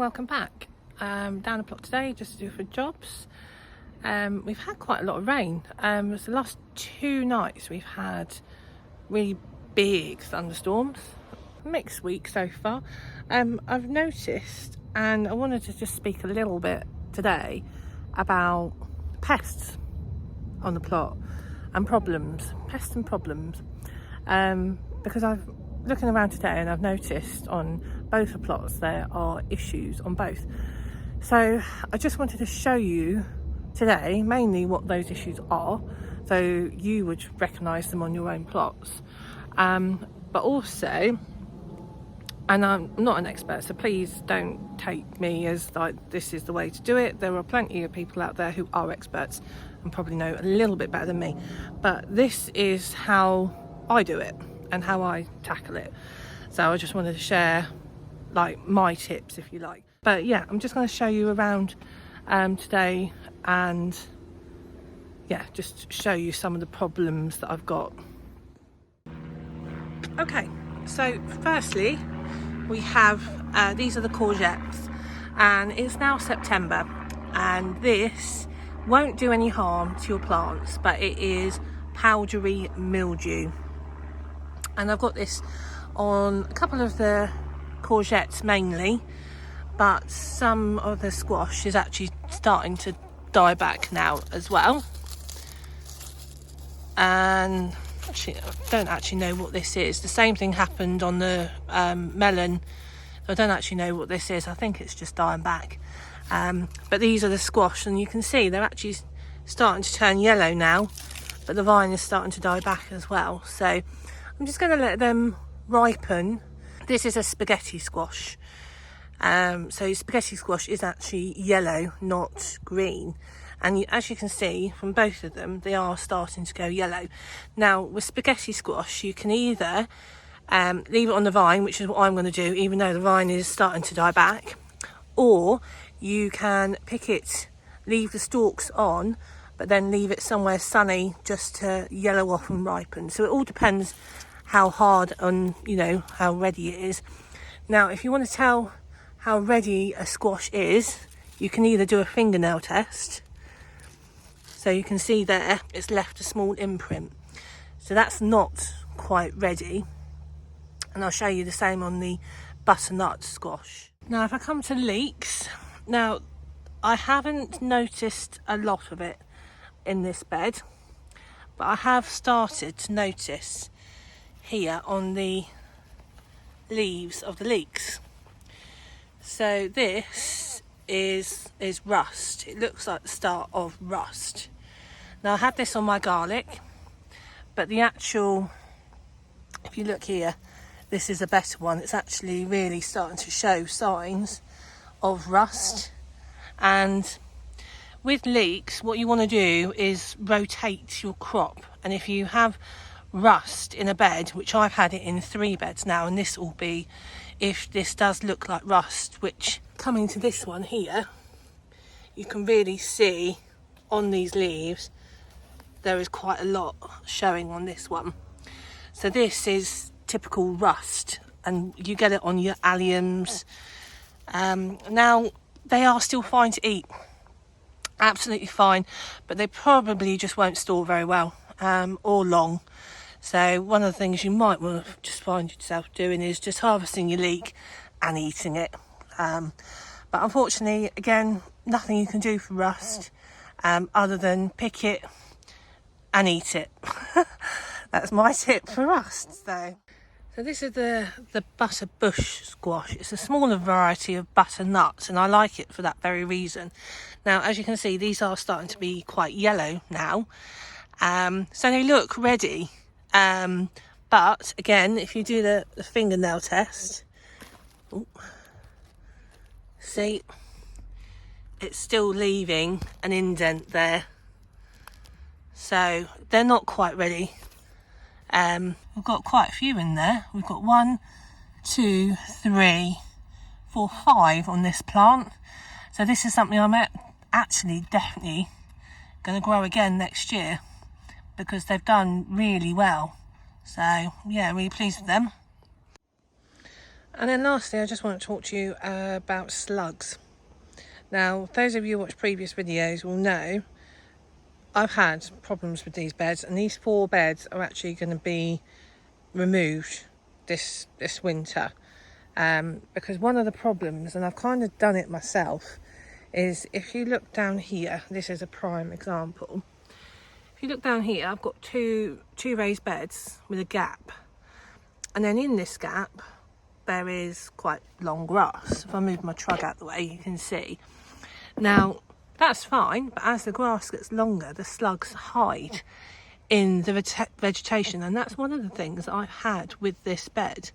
welcome back. Down the plot today just to do for jobs. We've had quite a lot of rain. It's the last 2 nights we've had really big thunderstorms. Mixed week so far. I've noticed, and I wanted to just speak a little bit today about pests on the plot and problems, pests and problems, because I've looking around today and I've noticed on both the plots there are issues on both. So I just wanted to show you today mainly what those issues are, so you would recognise them on your own plots, but also, and I'm not an expert, so please don't take me as like this is the way to do it. There are plenty of people out there who are experts and probably know a little bit better than me, but this is how I do it and how I tackle it. So I just wanted to share like my tips, if you like. But yeah, I'm just going to show you around today, and yeah, just show you some of the problems that I've got. Okay, so firstly we have these are the courgettes, and it's now September, and this won't do any harm to your plants, but it is powdery mildew. And I've got this on a couple of the courgettes mainly, but some of the squash is actually starting to die back now as well. And actually, I don't actually know what this is. The same thing happened on the melon. I don't actually know what this is. I think it's just dying back. But these are the squash, and you can see they're actually starting to turn yellow now, but the vine is starting to die back as well. So I'm just going to let them ripen. This is a spaghetti squash. So spaghetti squash is actually yellow, not green. And as you can see from both of them, they are starting to go yellow. Now with spaghetti squash, you can either leave it on the vine, which is what I'm going to do, even though the vine is starting to die back, or you can pick it, leave the stalks on, but then leave it somewhere sunny just to yellow off and ripen. So it all depends how hard and how ready it is. Now if you want to tell how ready a squash is, you can either do a fingernail test. So you can see there it's left a small imprint, so that's not quite ready. And I'll show you the same on the butternut squash. Now if I come to leeks, now I haven't noticed a lot of it in this bed, but I have started to notice here on the leaves of the leeks. So this is rust. It looks like the start of rust. Now I had this on my garlic, but the actual, if you look here, this is a better one. It's actually really starting to show signs of rust. And with leeks, what you want to do is rotate your crop. And if you have rust in a bed, which I've had it in 3 beds now, and this will be, if this does look like rust, which coming to this one here, you can really see on these leaves there is quite a lot showing on this one. So this is typical rust, and you get it on your alliums. Now they are still fine to eat, absolutely fine, but they probably just won't store very well or long. So one of the things you might want to just find yourself doing is just harvesting your leek and eating it. But unfortunately, again, nothing you can do for rust other than pick it and eat it. That's my tip for rust. So this is the butter bush squash. It's a smaller variety of butternuts, and I like it for that very reason. Now, as you can see, these are starting to be quite yellow now. So they look ready. But again, if you do the fingernail test, see, it's still leaving an indent there. So they're not quite ready. We've got quite a few in there. We've got 1, 2, 3, 4, 5 on this plant. So this is something I'm actually definitely going to grow again next year, because they've done really well. So yeah, really pleased with them. And then lastly, I just want to talk to you about slugs. Now, those of you who watch previous videos will know I've had problems with these beds, and these 4 beds are actually going to be removed this winter. Because one of the problems, and I've kind of done it myself, is if you look down here, this is a prime example. If you look down here, I've got two raised beds with a gap. And then in this gap, there is quite long grass. If I move my trug out the way, you can see. Now, that's fine, but as the grass gets longer, the slugs hide in the vegetation. And that's one of the things I've had with this bed.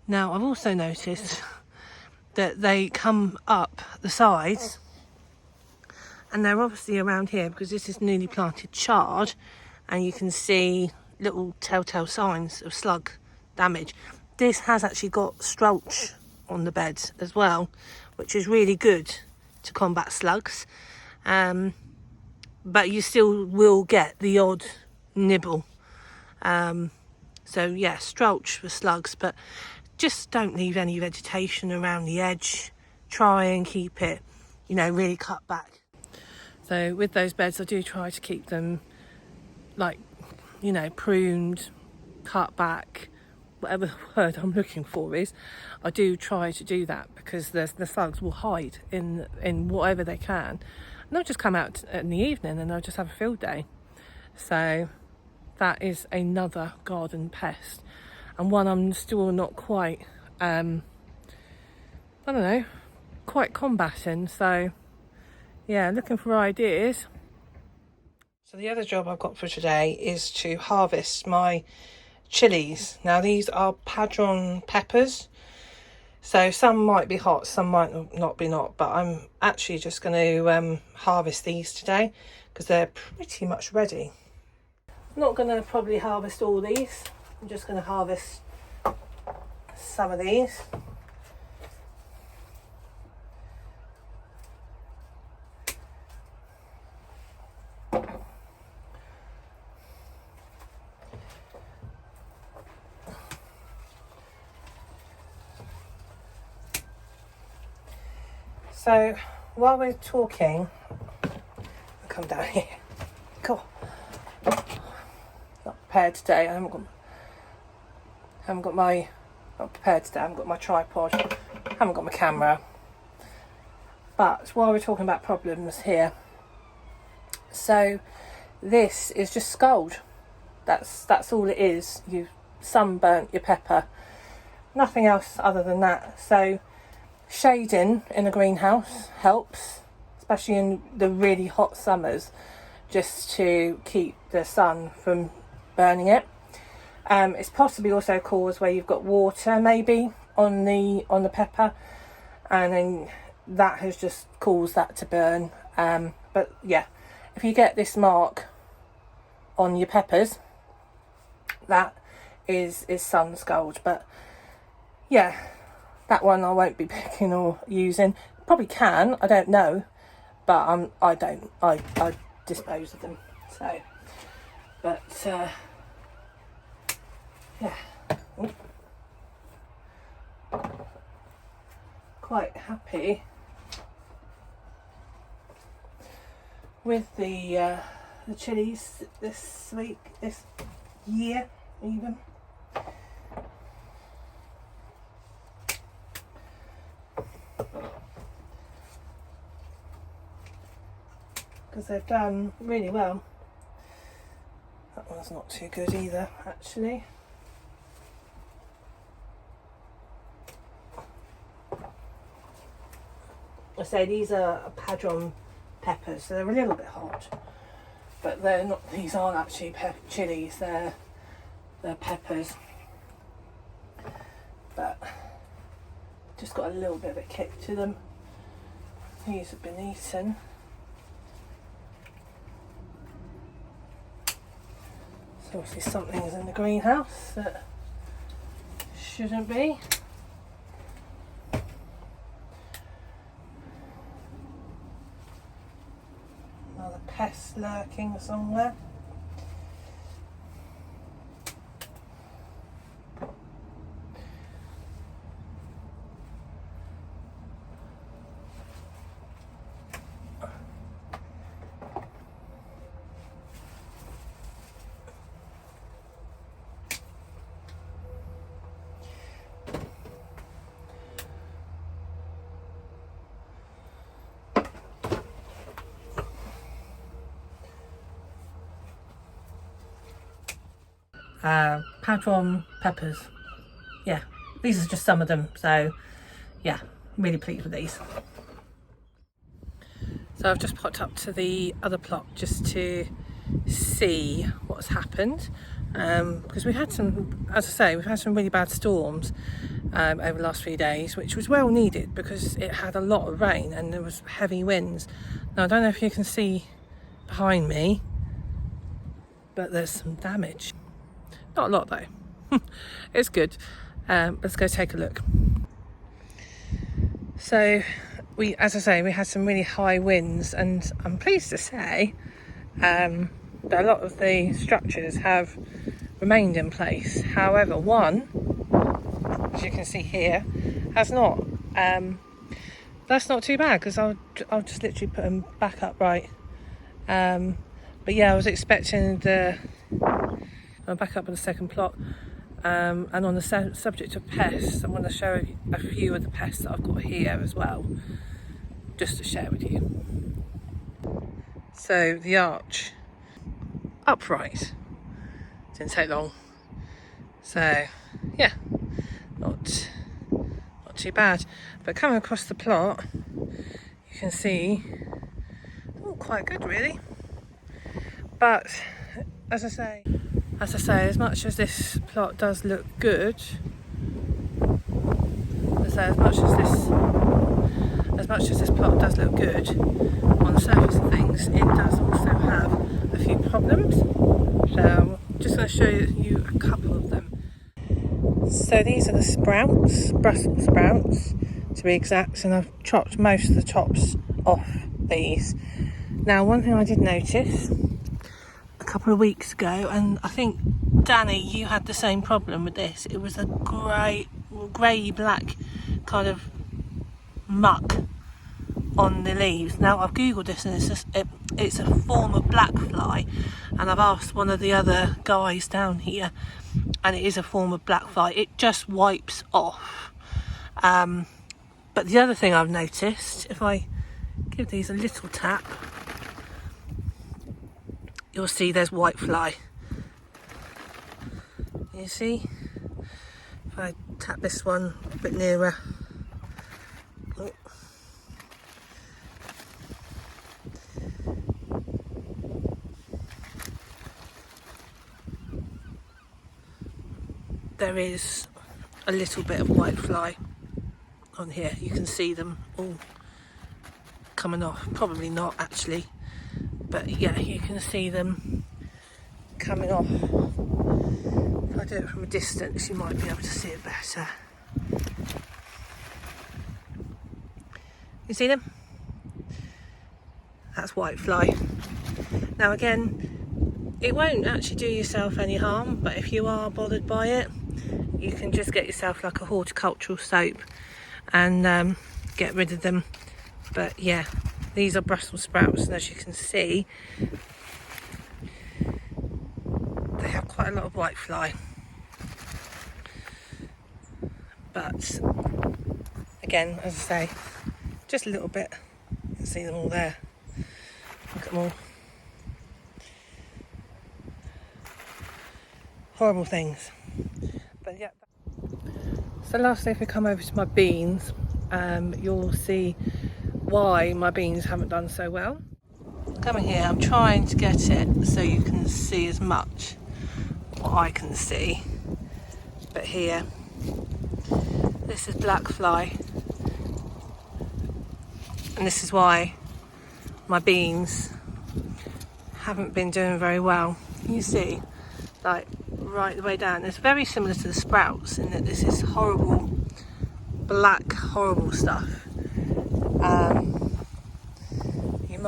Now, I've also noticed that they come up the sides, and they're obviously around here because this is newly planted chard, and you can see little telltale signs of slug damage. This has actually got strolch on the bed as well, which is really good to combat slugs. But you still will get the odd nibble. So yeah, strolch for slugs, but just don't leave any vegetation around the edge. Try and keep it, really cut back. So with those beds, I do try to keep them pruned, cut back, whatever the word I'm looking for is. I do try to do that because the slugs will hide in whatever they can. And they'll just come out in the evening and they'll just have a field day. So that is another garden pest, and one I'm still not quite, quite combating. So yeah, looking for ideas. So the other job I've got for today is to harvest my chilies. Now these are padron peppers. So some might be hot, some might not be but I'm actually just going to harvest these today because they're pretty much ready. I'm not going to probably harvest all these. I'm just going to harvest some of these. So while we're talking, I'll come down here. Cool. Not prepared today. I haven't got my tripod. Haven't got my camera. But while we're talking about problems here, so this is just scald. That's all it is. You've sunburnt your pepper. Nothing else other than that. So shading in a greenhouse helps, especially in the really hot summers, just to keep the sun from burning it. It's possibly also caused where you've got water maybe on the pepper, and then that has just caused that to burn. But yeah, if you get this mark on your peppers, that is sun scald. But yeah, that one I won't be picking or using. Probably can, I don't know, but I don't. I dispose of them. So, but yeah, quite happy with the chilies this week, this year even. Because they've done really well. That one's not too good either, actually. I say these are padron peppers, so they're a little bit hot, but they're not. These aren't actually chilies. They're peppers, but just got a little bit of a kick to them. These have been eaten. So obviously something's in the greenhouse that shouldn't be. Another pest lurking somewhere. Padron peppers. Yeah, these are just some of them. So yeah, really pleased with these. So I've just popped up to the other plot just to see what's happened, because we had some, as I say, we've had some really bad storms over the last few days, which was well needed because it had a lot of rain and there was heavy winds. Now I don't know if you can see behind me, but there's some damage. Not a lot though. It's good. Let's go take a look. So as I say, we had some really high winds, and I'm pleased to say that a lot of the structures have remained in place. However, one, as you can see here, has not. That's not too bad because I'll just literally put them back upright. But yeah, I was expecting I'm back up on the second plot. And on the subject of pests, I want to show a few of the pests that I've got here as well, just to share with you. So the arch, upright, didn't take long. So yeah, not too bad. But coming across the plot, you can see, quite good really. But as I say, as much as this plot does look good, as much as this plot does look good on the surface of things, it does also have a few problems. So I'm just going to show you a couple of them. So these are the sprouts, Brussels sprouts to be exact, and I've chopped most of the tops off these. Now, one thing I did notice a couple of weeks ago, and I think Danny, you had the same problem with this. It was a grey black kind of muck on the leaves. Now I've googled this, and it's a form of black fly, and I've asked one of the other guys down here, and it is a form of black fly. It just wipes off. But the other thing I've noticed, if I give these a little tap, you'll see there's white fly. You see? If I tap this one a bit nearer. Oh. There is a little bit of white fly on here. You can see them all coming off. Probably not actually, but yeah, you can see them coming off. If I do it from a distance, you might be able to see it better. You see them? That's white fly. Now again, it won't actually do yourself any harm, but if you are bothered by it, you can just get yourself like a horticultural soap and get rid of them. But yeah, these are Brussels sprouts, and as you can see, they have quite a lot of white fly. But again, as I say, just a little bit. You can see them all there. Look at them all. Horrible things. But yeah. So lastly, if we come over to my beans, you'll see why my beans haven't done so well. Coming here, I'm trying to get it so you can see as much what I can see. But here, this is black fly, and this is why my beans haven't been doing very well. You see, like right the way down. It's very similar to the sprouts in that this is horrible, black, horrible stuff. You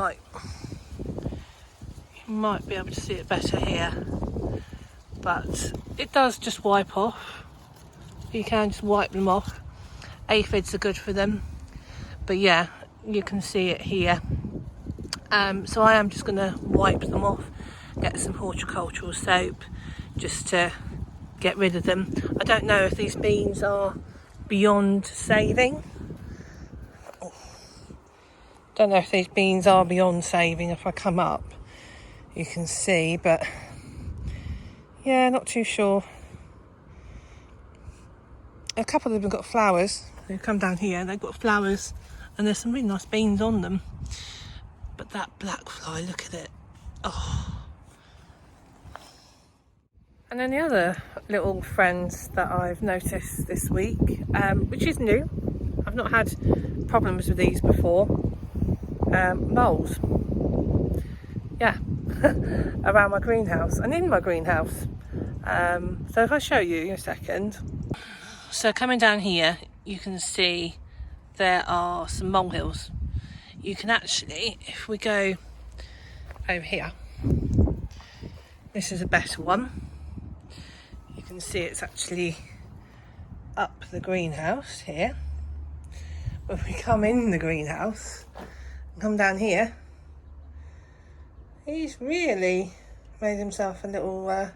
might be able to see it better here, but it does just wipe off. You can just wipe them off. Aphids are good for them, but yeah, you can see it here. So I am just going to wipe them off, get some horticultural soap just to get rid of them. I don't know if these beans are beyond saving. Don't know if these beans are beyond saving. If I come up, you can see, but Yeah, not too sure. A couple of them have got flowers. They come down here, they've got flowers, and there's some really nice beans on them. But that black fly, look at it. Oh. And then the other little friends that I've noticed this week, which is new, I've not had problems with these before, moles. Yeah, around my greenhouse and in my greenhouse. So if I show you in a second. So coming down here, you can see there are some molehills. You can actually, if we go over here, this is a better one. You can see it's actually up the greenhouse here. But if we come in the greenhouse, come down here, he's really made himself a little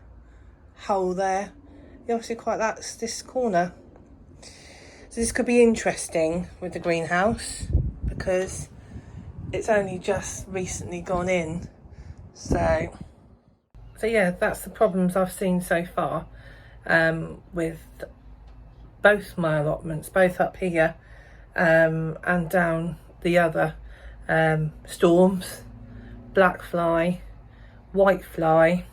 hole there. He obviously quite likes this corner. So this could be interesting with the greenhouse because it's only just recently gone in. So yeah, that's the problems I've seen so far with both my allotments, both up here and down the other. Storms, black fly, white fly,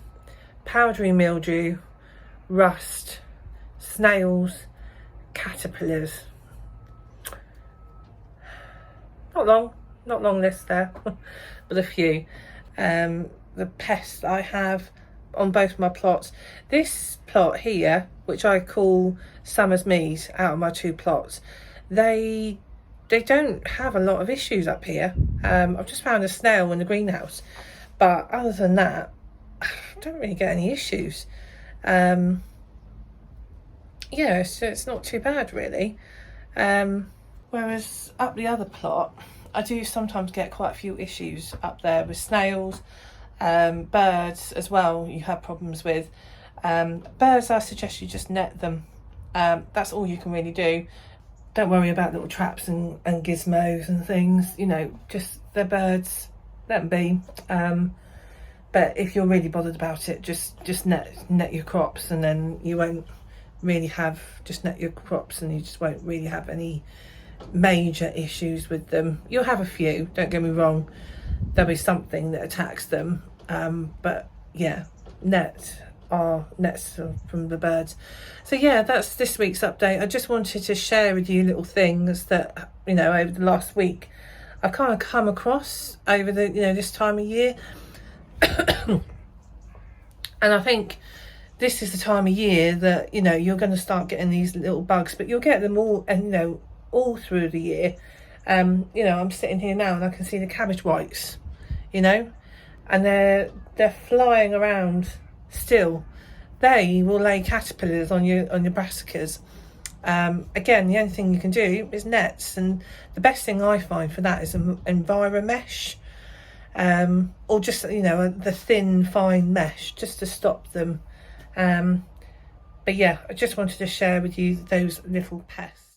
powdery mildew, rust, snails, caterpillars. Not long list there, but a few. The pests I have on both my plots. This plot here, which I call Summer's Mead, out of my two plots, they don't have a lot of issues up here. I've just found a snail in the greenhouse, but other than that, I don't really get any issues. Yeah, it's not too bad really. Whereas up the other plot, I do sometimes get quite a few issues up there with snails, birds as well. You have problems with birds. I suggest you just net them. That's all you can really do. Don't worry about little traps and gizmos and things, you know, just they're birds, let them be. But if you're really bothered about it, just net your crops, and then you won't really have, just net your crops and you just won't really have any major issues with them. You'll have a few, don't get me wrong, there'll be something that attacks them, but yeah, nets from the birds. So yeah, that's this week's update. I just wanted to share with you little things that, you know, over the last week I've kind of come across over the, you know, this time of year. And I think this is the time of year that, you know, you're going to start getting these little bugs, but you'll get them all, and you know, all through the year. You know, I'm sitting here now and I can see the cabbage whites, you know, and they're flying around still. They will lay caterpillars on your brassicas. Again, the only thing you can do is nets, and the best thing I find for that is an Enviromesh, or just, you know, the thin fine mesh, just to stop them. But yeah, I just wanted to share with you those little pests.